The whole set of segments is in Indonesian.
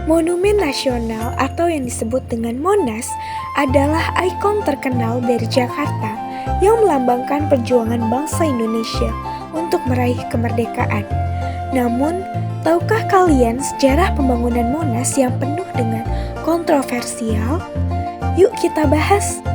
Monumen Nasional atau yang disebut dengan Monas adalah ikon terkenal dari Jakarta yang melambangkan perjuangan bangsa Indonesia untuk meraih kemerdekaan. Namun, tahukah kalian sejarah pembangunan Monas yang penuh dengan kontroversial? Yuk kita bahas.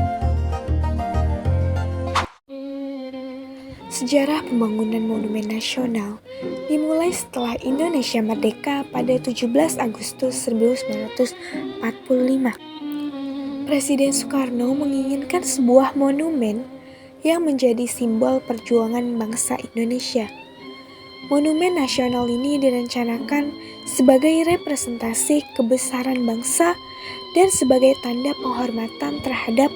Sejarah pembangunan Monumen Nasional dimulai setelah Indonesia merdeka pada 17 Agustus 1945. Presiden Soekarno menginginkan sebuah monumen yang menjadi simbol perjuangan bangsa Indonesia. Monumen nasional ini direncanakan sebagai representasi kebesaran bangsa dan sebagai tanda penghormatan terhadap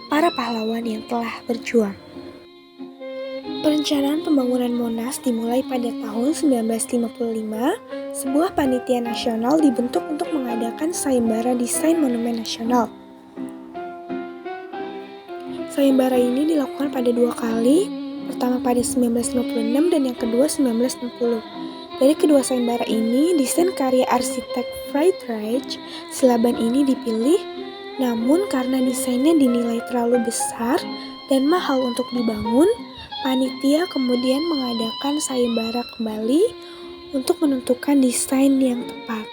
para pahlawan yang telah berjuang. Perencanaan pembangunan Monas dimulai pada tahun 1955. Sebuah panitia nasional dibentuk untuk mengadakan sayembara desain monumen nasional. Sayembara ini dilakukan pada 2 kali, pertama pada 1956 dan yang kedua 1960. Dari kedua sayembara ini, desain karya arsitek Friedrich Silaban ini dipilih, namun karena desainnya dinilai terlalu besar dan mahal untuk dibangun, panitia kemudian mengadakan sayembara kembali untuk menentukan desain yang tepat.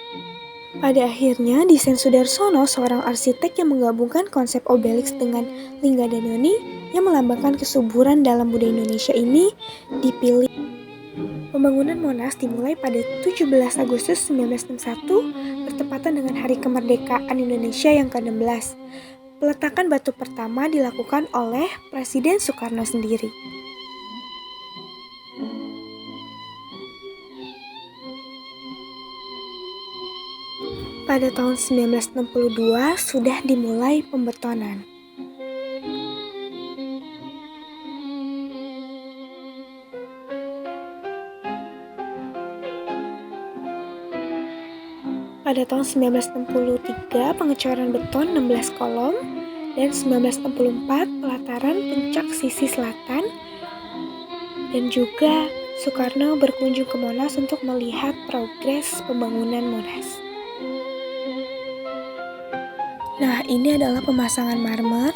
Pada akhirnya, desain Sudarsono, seorang arsitek yang menggabungkan konsep obelisk dengan lingga dan yoni yang melambangkan kesuburan dalam budaya Indonesia ini, dipilih. Pembangunan Monas dimulai pada 17 Agustus 1961 bertepatan dengan Hari Kemerdekaan Indonesia yang ke-16. Peletakan batu pertama dilakukan oleh Presiden Soekarno sendiri. Pada tahun 1962 sudah dimulai pembetonan. Pada tahun 1963 pengecoran beton 16 kolom dan 1964 pelataran puncak sisi selatan, dan juga Soekarno berkunjung ke Monas untuk melihat progres pembangunan Monas. Nah, ini adalah pemasangan marmer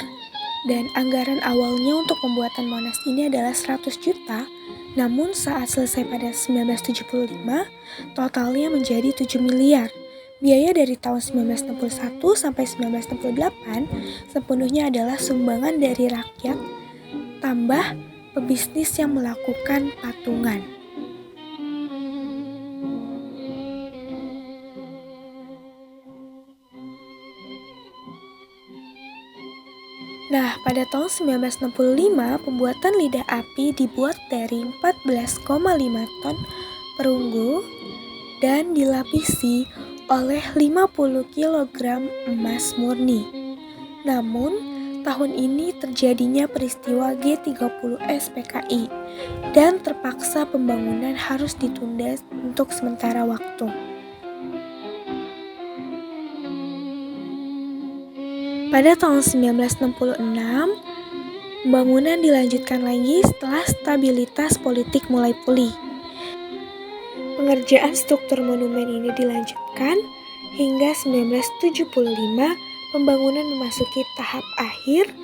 dan anggaran awalnya untuk pembuatan Monas ini adalah 100 juta. Namun saat selesai pada 1975, totalnya menjadi 7 miliar. Biaya dari tahun 1961 sampai 1968 sepenuhnya adalah sumbangan dari rakyat, tambah pebisnis yang melakukan patungan. Nah, pada tahun 1965, pembuatan lidah api dibuat dari 14,5 ton perunggu dan dilapisi oleh 50 kg emas murni. Namun, tahun ini terjadinya peristiwa G30S PKI dan terpaksa pembangunan harus ditunda untuk sementara waktu. Pada tahun 1966, pembangunan dilanjutkan lagi setelah stabilitas politik mulai pulih. Pengerjaan struktur monumen ini dilanjutkan hingga 1975 pembangunan memasuki tahap akhir.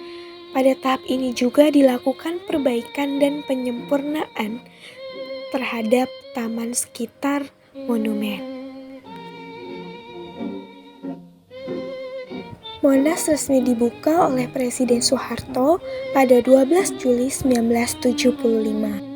Pada tahap ini juga dilakukan perbaikan dan penyempurnaan terhadap taman sekitar monumen. Monas resmi dibuka oleh Presiden Soeharto pada 12 Juli 1975.